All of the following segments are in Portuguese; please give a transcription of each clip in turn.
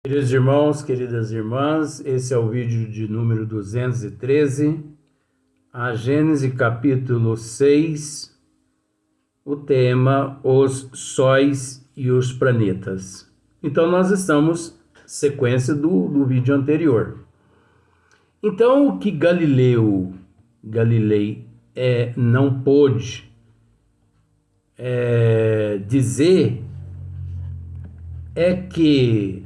Queridos irmãos, queridas irmãs, esse é o vídeo de número 213, a Gênesis capítulo 6, o tema Os Sóis e os Planetas. Então nós estamos sequência do vídeo anterior. Então o que Galilei não pôde dizer é que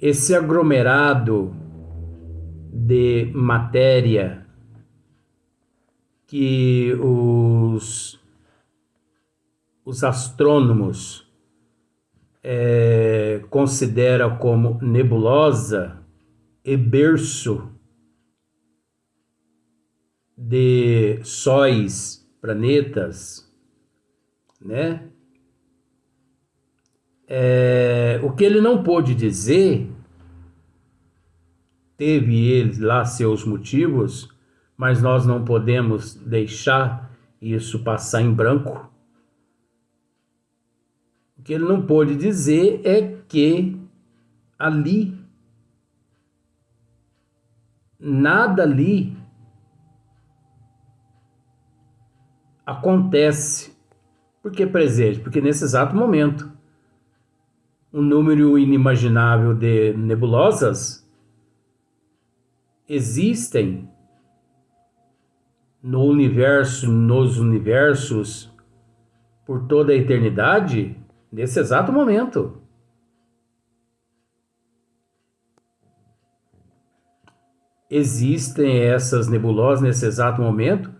esse aglomerado de matéria que os astrônomos consideram como nebulosa e berço de sóis, planetas, né? O que ele não pôde dizer, teve ele lá seus motivos, mas nós não podemos deixar isso passar em branco. O que ele não pôde dizer é que ali, nada ali acontece. Por que presente? Porque nesse exato momento, um número inimaginável de nebulosas existem no universo, nos universos, por toda a eternidade, nesse exato momento. Existem essas nebulosas nesse exato momento,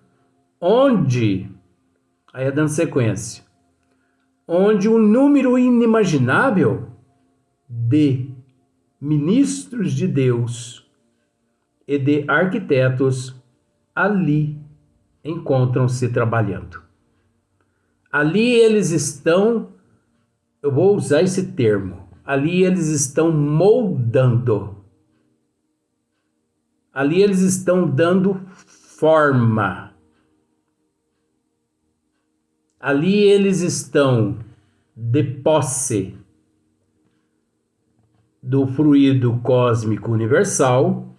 onde, aí dando sequência, onde um número inimaginável de ministros de Deus e de arquitetos ali encontram-se trabalhando. Ali eles estão, eu vou usar esse termo, ali eles estão moldando. Ali eles estão dando forma. Ali eles estão de posse do fluido cósmico universal,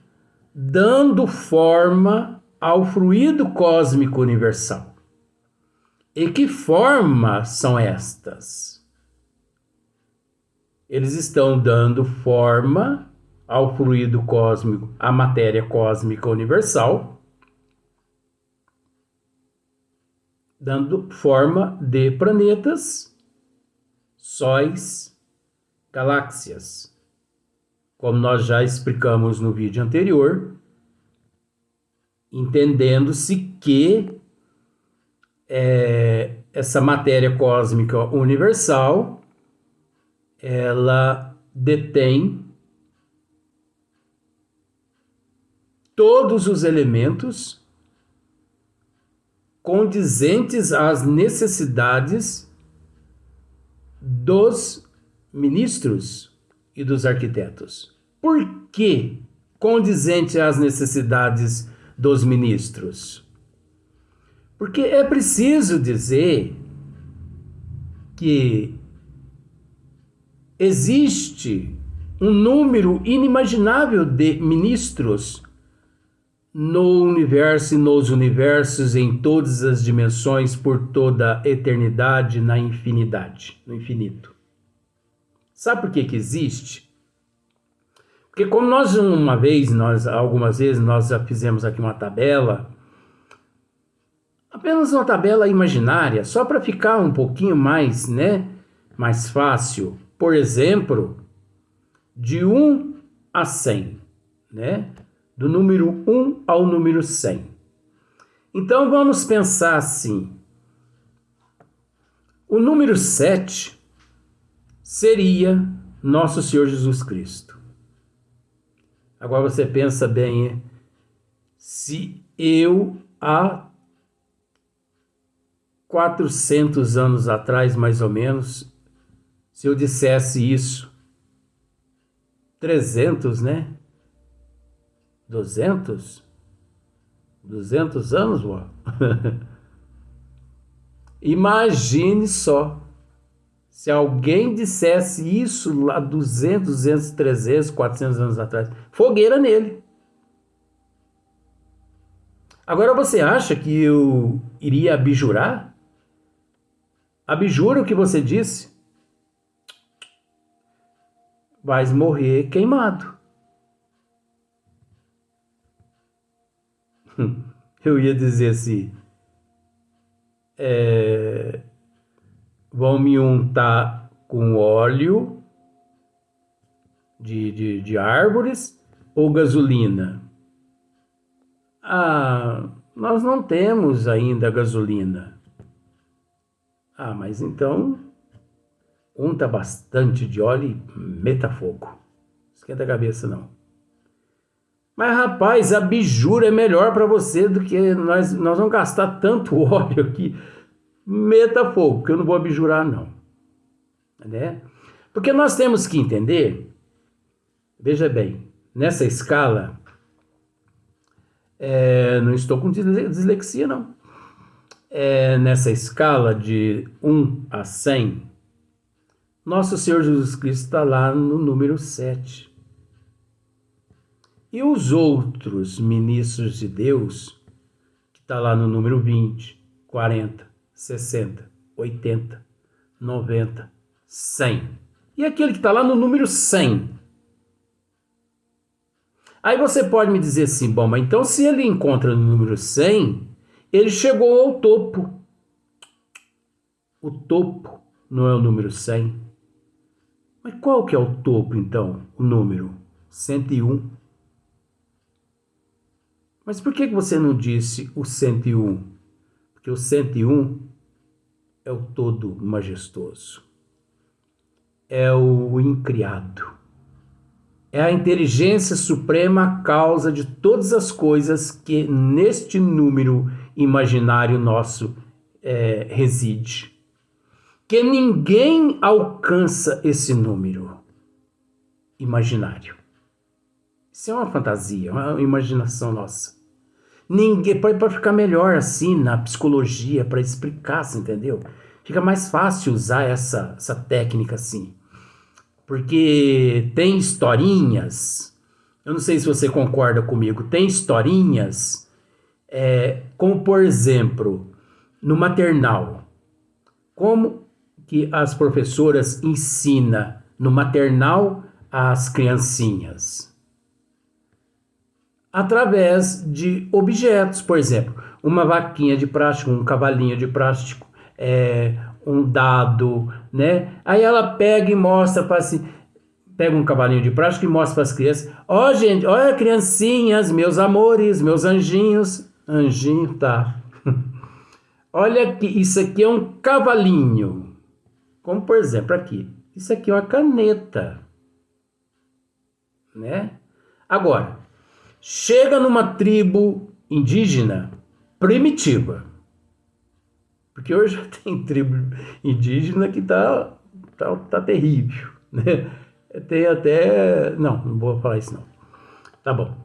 dando forma ao fluido cósmico universal. E que formas são estas? Eles estão dando forma ao fluido cósmico, à matéria cósmica universal, dando forma de planetas, sóis, galáxias. Como nós já explicamos no vídeo anterior, entendendo-se que essa matéria cósmica universal, ela detém todos os elementos condizentes às necessidades dos ministros e dos arquitetos. Por que condizente às necessidades dos ministros? Porque é preciso dizer que existe um número inimaginável de ministros no universo e nos universos, em todas as dimensões, por toda a eternidade, na infinidade, no infinito. Sabe por que existe? Porque como algumas vezes nós já fizemos aqui uma tabela, apenas uma tabela imaginária, só para ficar um pouquinho mais, mais fácil. Por exemplo, de 1 a 100, do número 1 ao número 100. Então vamos pensar assim. O número 7 seria Nosso Senhor Jesus Cristo. Agora você pensa bem, se eu há 400 anos atrás, mais ou menos, se eu dissesse isso, 300, 200 anos, Imagine só Se alguém dissesse isso lá 200, 200, 300, 400 anos atrás, fogueira nele. Agora você acha que eu iria abjurar? Abjura o que você disse? Vais morrer queimado. Eu ia dizer assim, vão me untar com óleo de árvores ou gasolina? Ah, nós não temos ainda gasolina. Ah, mas então unta bastante de óleo e meta fogo. Esquenta a cabeça não. Mas rapaz, a abjura é melhor para você do que nós vamos gastar tanto óleo aqui. Meta fogo, que eu não vou abjurar não. Né? Porque nós temos que entender, veja bem, nessa escala, não estou com dislexia não, nessa escala de 1 a 100, nosso Senhor Jesus Cristo está lá no número 7. E os outros ministros de Deus, que está lá no número 20, 40, 60, 80, 90, 100. E aquele que está lá no número 100. Aí você pode me dizer assim, bom, mas então se ele encontra no número 100, ele chegou ao topo. O topo não é o número 100. Mas qual que é o topo então? O número 101. Mas por que você não disse o 101? Porque o 101 é o todo majestoso. É o incriado. É a inteligência suprema causa de todas as coisas que neste número imaginário nosso reside. Que ninguém alcança esse número imaginário. Isso é uma fantasia, uma imaginação nossa. Ninguém pode ficar melhor assim na psicologia para explicar, você entendeu? Fica mais fácil usar essa técnica assim. Porque tem historinhas, eu não sei se você concorda comigo, tem historinhas, como por exemplo, no maternal, como que as professoras ensinam no maternal as criancinhas? Através de objetos, por exemplo, uma vaquinha de plástico, um cavalinho de plástico, um dado, né? Aí ela pega e mostra para assim, pega um cavalinho de plástico e mostra para as crianças, ó gente, olha criancinhas, meus amores, meus anjinhos, anjinho, tá? Olha aqui, isso aqui é um cavalinho, como por exemplo aqui, isso aqui é uma caneta, né? Agora, chega numa tribo indígena primitiva, porque hoje já tem tribo indígena que tá terrível, né? Tem até... Não vou falar isso não. Tá bom.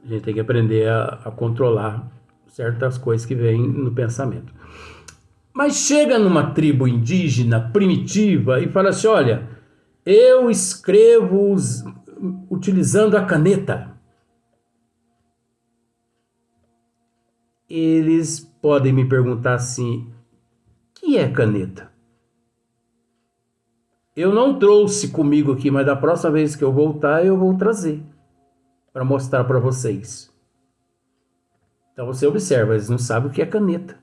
A gente tem que aprender a controlar certas coisas que vêm no pensamento. Mas chega numa tribo indígena primitiva e fala assim, olha, eu escrevo utilizando a caneta. Eles podem me perguntar assim, o que é caneta? Eu não trouxe comigo aqui, mas da próxima vez que eu voltar, eu vou trazer para mostrar para vocês. Então você observa, eles não sabem o que é caneta.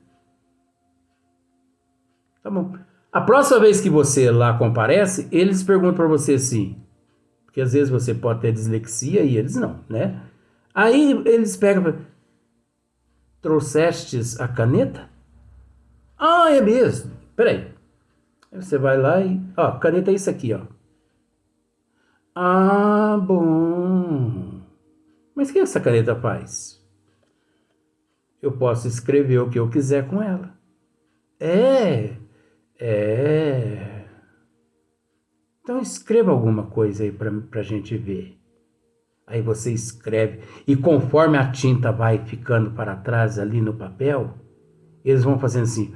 Tá bom. A próxima vez que você lá comparece, eles perguntam para você assim, porque às vezes você pode ter dislexia e eles não, né? Aí eles pegam, trouxestes a caneta? Ah, é mesmo. Peraí. Aí você vai lá e... Ó, caneta é isso aqui, ó. Ah, bom. Mas o que essa caneta faz? Eu posso escrever o que eu quiser com ela. Então escreva alguma coisa aí pra gente ver. Aí você escreve. E conforme a tinta vai ficando para trás ali no papel, eles vão fazendo assim...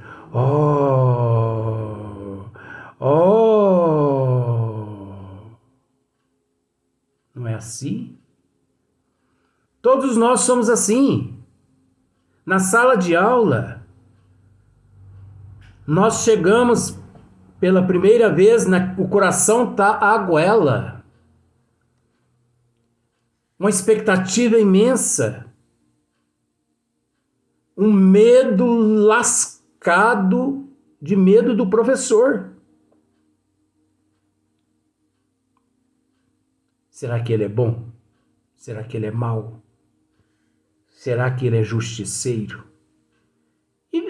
Oh, não é assim? Todos nós somos assim. Na sala de aula, nós chegamos pela primeira vez, o coração tá à goela. Uma expectativa imensa. Um medo lascado de medo do professor. Será que ele é bom? Será que ele é mau? Será que ele é justiceiro? E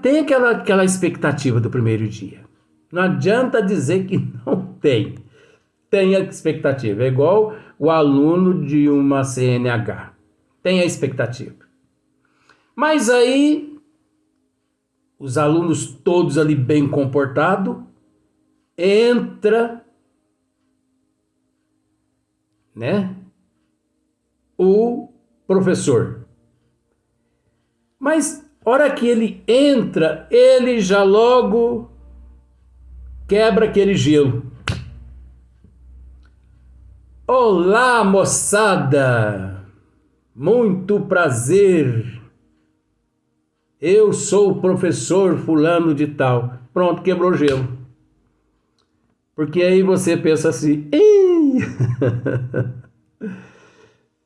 tem aquela expectativa do primeiro dia. Não adianta dizer que não tem. Tem a expectativa. É igual o aluno de uma CNH. Tem a expectativa. Mas aí, os alunos todos ali bem comportados, entra, né, o professor. Mas, hora que ele entra, ele já logo quebra aquele gelo. Olá, moçada! Muito prazer! Eu sou o professor fulano de tal. Pronto, quebrou o gelo. Porque aí você pensa assim, ih,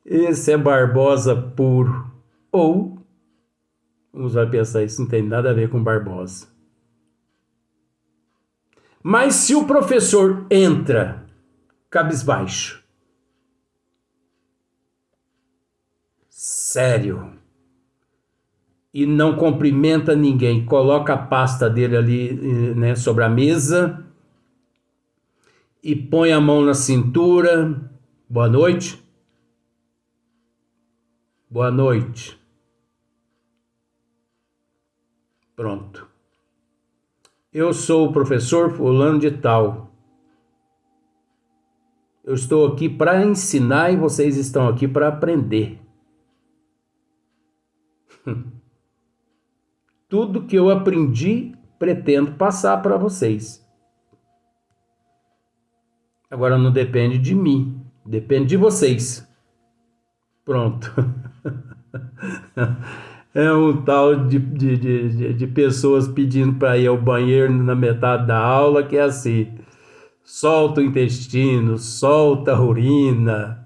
esse é Barbosa puro. Ou, vamos lá pensar, isso não tem nada a ver com Barbosa. Mas se o professor entra cabisbaixo, sério, e não cumprimenta ninguém, coloca a pasta dele ali, né, sobre a mesa e põe a mão na cintura, boa noite, boa noite, pronto. Eu sou o professor fulano de tal. Eu estou aqui para ensinar e vocês estão aqui para aprender. Tudo que eu aprendi, pretendo passar para vocês. Agora não depende de mim, depende de vocês. Pronto. É um tal de pessoas pedindo para ir ao banheiro na metade da aula, que é assim: solta o intestino, solta a urina,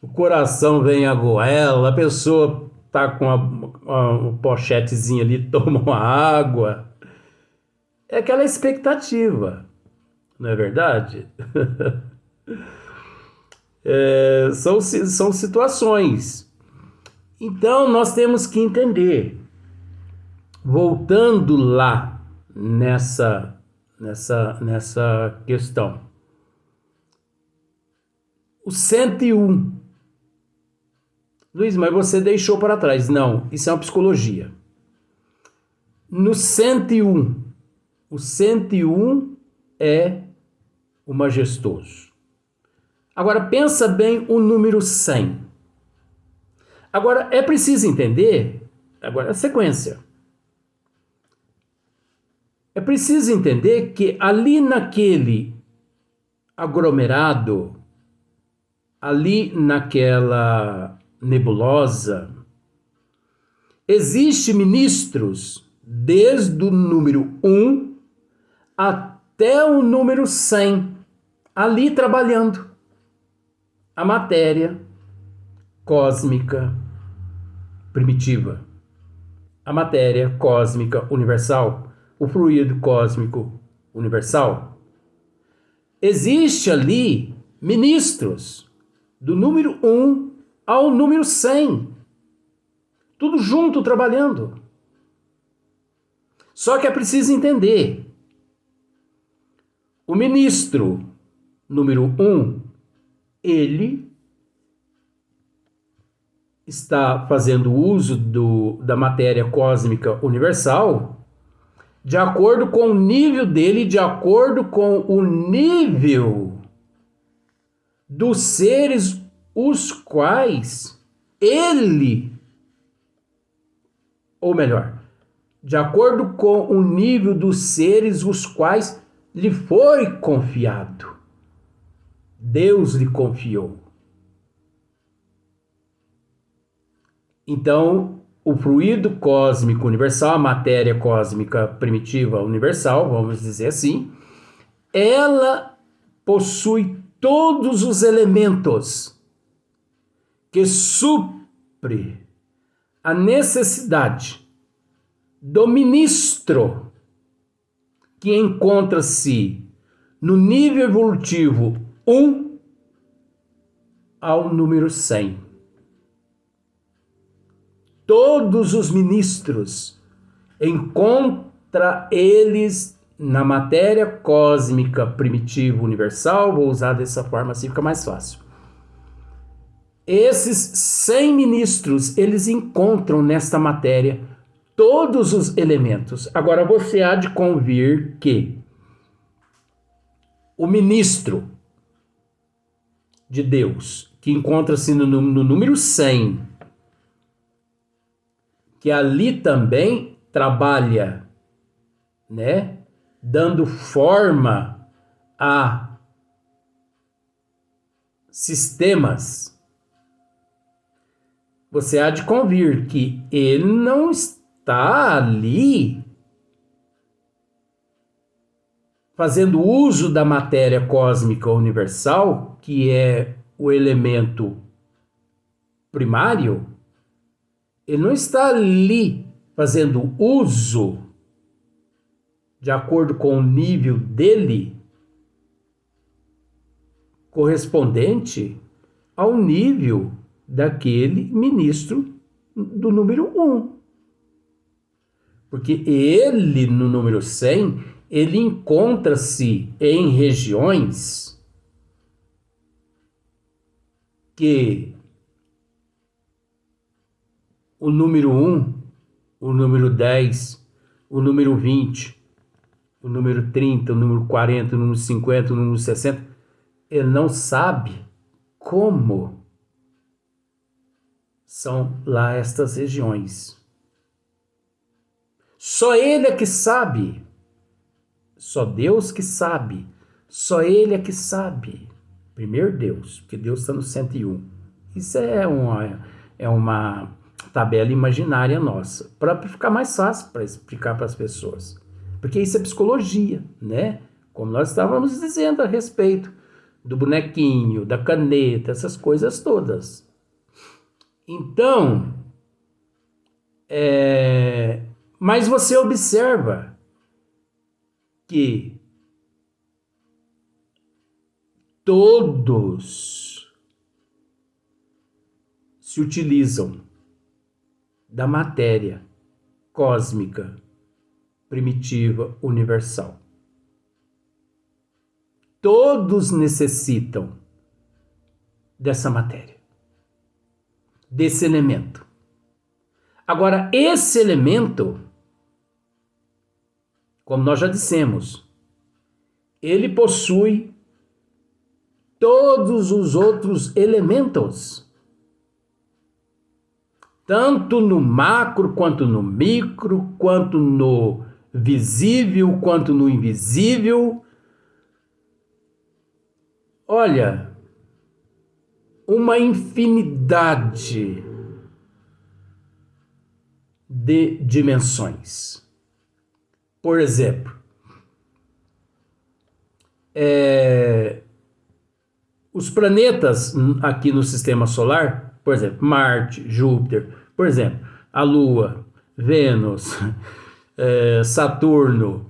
o coração vem à goela, a pessoa tá com uma pochetezinha ali, toma uma água. É aquela expectativa, não é verdade? São situações. Então, nós temos que entender, voltando lá nessa questão, o 101. Luiz, mas você deixou para trás. Não, isso é uma psicologia. No 101, o 101 é o majestoso. Agora, pensa bem o número 100. Agora, é preciso entender, agora a sequência. É preciso entender que ali naquele aglomerado, ali naquela nebulosa, existem ministros desde o número 1 até o número 100, ali trabalhando a matéria cósmica primitiva, a matéria cósmica universal, o fluido cósmico universal. Existe ali ministros do número 1 ao número 100, tudo junto trabalhando. Só que é preciso entender, o ministro número 1, ele está fazendo uso da matéria cósmica universal de acordo com o nível dele, de acordo com o nível dos seres os quais ele, ou melhor, de acordo com o nível dos seres os quais lhe foi confiado. Deus lhe confiou. Então, o fluido cósmico universal, a matéria cósmica primitiva universal, vamos dizer assim, ela possui todos os elementos que supre a necessidade do ministro que encontra-se no nível evolutivo 1 ao número 100. Todos os ministros encontra eles na matéria cósmica primitiva universal, vou usar dessa forma assim, fica mais fácil. Esses 100 ministros, eles encontram nesta matéria todos os elementos. Agora você há de convir que o ministro de Deus, que encontra-se no número 100, que ali também trabalha, né, dando forma a sistemas, você há de convir que ele não está ali fazendo uso da matéria cósmica universal, que é o elemento primário. Ele não está ali fazendo uso, de acordo com o nível dele, correspondente ao nível daquele ministro do número 1. Porque ele, no número 100, ele encontra-se em regiões que o número 1, o número 10, o número 20, o número 30, o número 40, o número 50, o número 60, ele não sabe como são lá estas regiões. Só ele é que sabe. Só Deus que sabe. Só ele é que sabe. Primeiro Deus, porque Deus está no 101. Isso é uma tabela imaginária nossa, para ficar mais fácil para explicar para as pessoas. Porque isso é psicologia, né? Como nós estávamos dizendo a respeito do bonequinho, da caneta, essas coisas todas. Então, mas você observa que todos se utilizam da matéria cósmica primitiva universal. Todos necessitam dessa matéria, desse elemento. Agora, esse elemento, como nós já dissemos, ele possui todos os outros elementos, tanto no macro, quanto no micro, quanto no visível, quanto no invisível. Olha, uma infinidade de dimensões. Por exemplo, os planetas aqui no sistema solar, por exemplo, Marte, Júpiter, por exemplo, a Lua, Vênus, Saturno,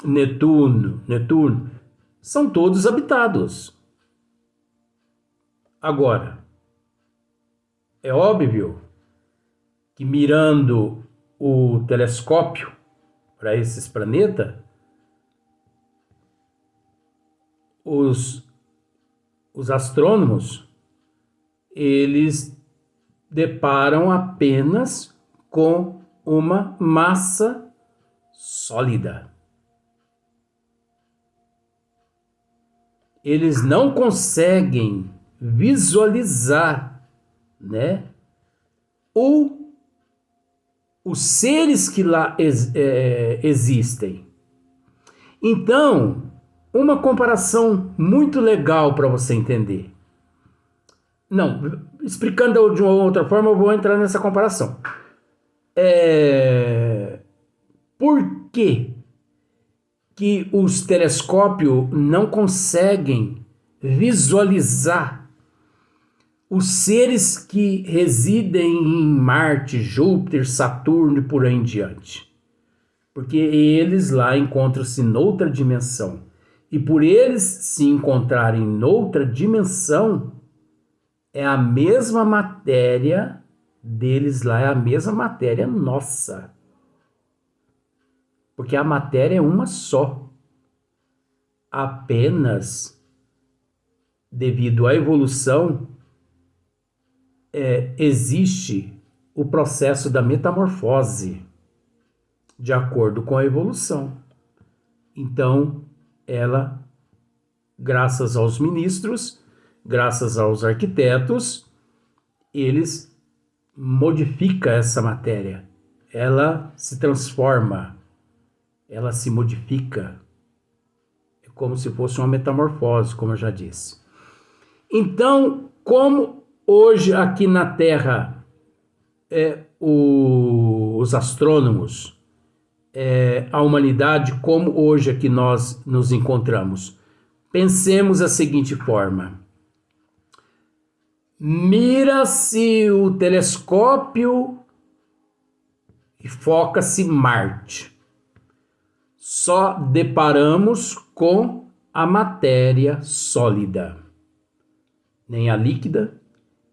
Netuno, são todos habitados. Agora, é óbvio que mirando o telescópio para esses planetas, os astrônomos, eles deparam apenas com uma massa sólida. Eles não conseguem visualizar, né, os seres que lá existem. Então, uma comparação muito legal para você entender. Não, explicando de uma outra forma, eu vou entrar nessa comparação. Por que os telescópios não conseguem visualizar os seres que residem em Marte, Júpiter, Saturno e por aí em diante? Porque eles lá encontram-se noutra dimensão. E por eles se encontrarem noutra dimensão, é a mesma matéria deles lá, é a mesma matéria nossa. Porque a matéria é uma só. Apenas devido à evolução, existe o processo da metamorfose de acordo com a evolução. Então, ela, graças aos ministros, graças aos arquitetos, eles modificam essa matéria. Ela se transforma, ela se modifica. É como se fosse uma metamorfose, como eu já disse. Então, como hoje aqui na Terra, os astrônomos, a humanidade, como hoje aqui nós nos encontramos, pensemos da seguinte forma: mira-se o telescópio e foca-se Marte. Só deparamos com a matéria sólida. Nem a líquida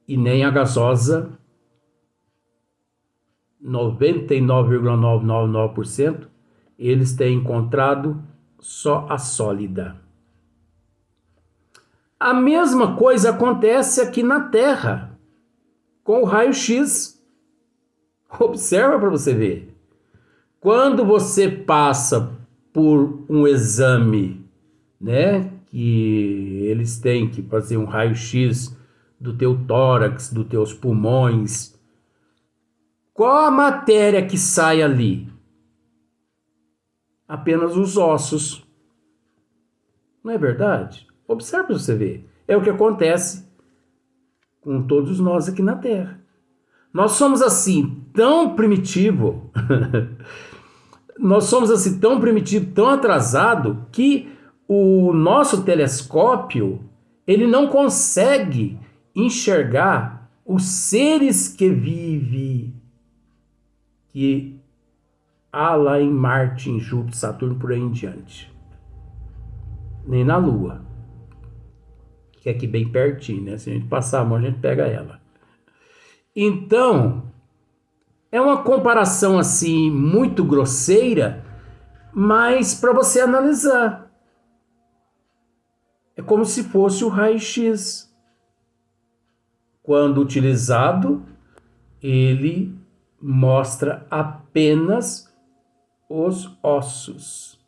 e nem a gasosa, 99,999%, eles têm encontrado só a sólida. A mesma coisa acontece aqui na Terra, com o raio-x. Observa para você ver. Quando você passa por um exame, né, que eles têm que fazer um raio-x do teu tórax, dos teus pulmões, qual a matéria que sai ali? Apenas os ossos. Não é verdade? Observe para você ver. É o que acontece com todos nós aqui na Terra. Nós somos assim tão primitivo, nós somos assim tão primitivo, tão atrasado, que o nosso telescópio, ele não consegue enxergar os seres que vivem, que há lá em Marte, em Júpiter, Saturno, por aí em diante. Nem na Lua, que é aqui bem pertinho, né? Se a gente passar a mão, a gente pega ela. Então, é uma comparação assim muito grosseira, mas para você analisar. É como se fosse o raio-x. Quando utilizado, ele mostra apenas os ossos.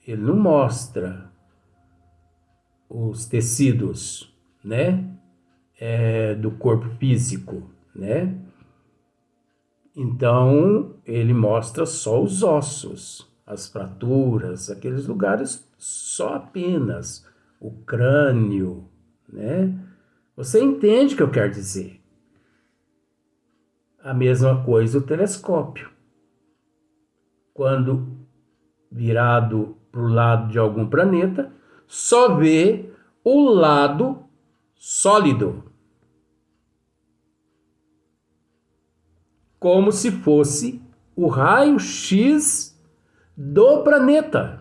Ele não mostra os tecidos, né? Do corpo físico, né? Então, ele mostra só os ossos, as fraturas, aqueles lugares só apenas, o crânio, né? Você entende o que eu quero dizer? A mesma coisa o telescópio. Quando virado para o lado de algum planeta, só vê o lado sólido. Como se fosse o raio-x do planeta.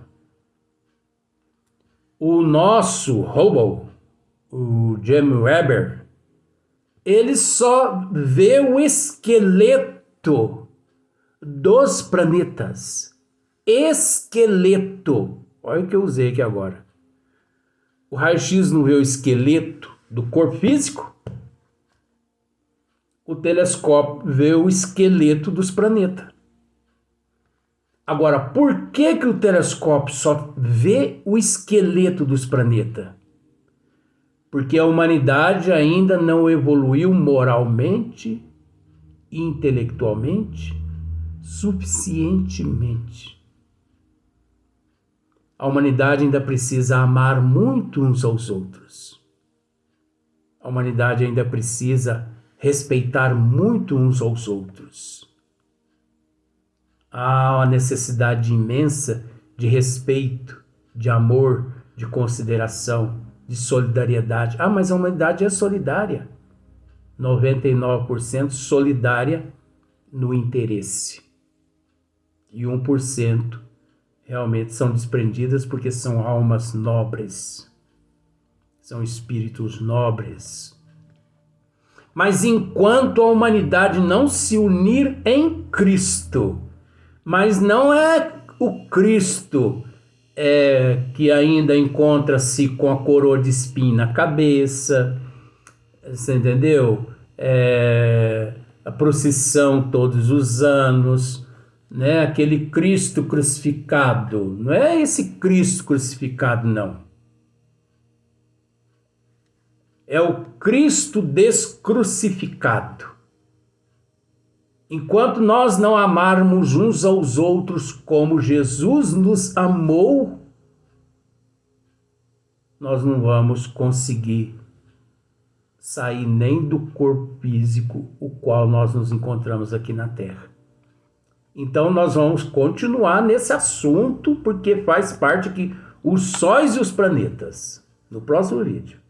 O nosso Hubble, o James Webb, ele só vê o esqueleto dos planetas. Esqueleto. Olha o que eu usei aqui agora. O raio-x não vê o esqueleto do corpo físico? O telescópio vê o esqueleto dos planetas. Agora, por que o telescópio só vê o esqueleto dos planetas? Porque a humanidade ainda não evoluiu moralmente e intelectualmente suficientemente. a humanidade ainda precisa amar muito uns aos outros. A humanidade ainda precisa respeitar muito uns aos outros. Há uma necessidade imensa de respeito, de amor, de consideração, de solidariedade. Ah, mas a humanidade é solidária. 99% solidária no interesse. E 1% realmente são desprendidas porque são almas nobres. São espíritos nobres. Mas enquanto a humanidade não se unir em Cristo, mas não é o Cristo que ainda encontra-se com a coroa de espinho na cabeça, você entendeu? A procissão todos os anos, né? Aquele Cristo crucificado, não é esse Cristo crucificado, não. É o Cristo descrucificado. Enquanto nós não amarmos uns aos outros como Jesus nos amou, nós não vamos conseguir sair nem do corpo físico o qual nós nos encontramos aqui na Terra. Então nós vamos continuar nesse assunto, porque faz parte aqui os sóis e os planetas, no próximo vídeo.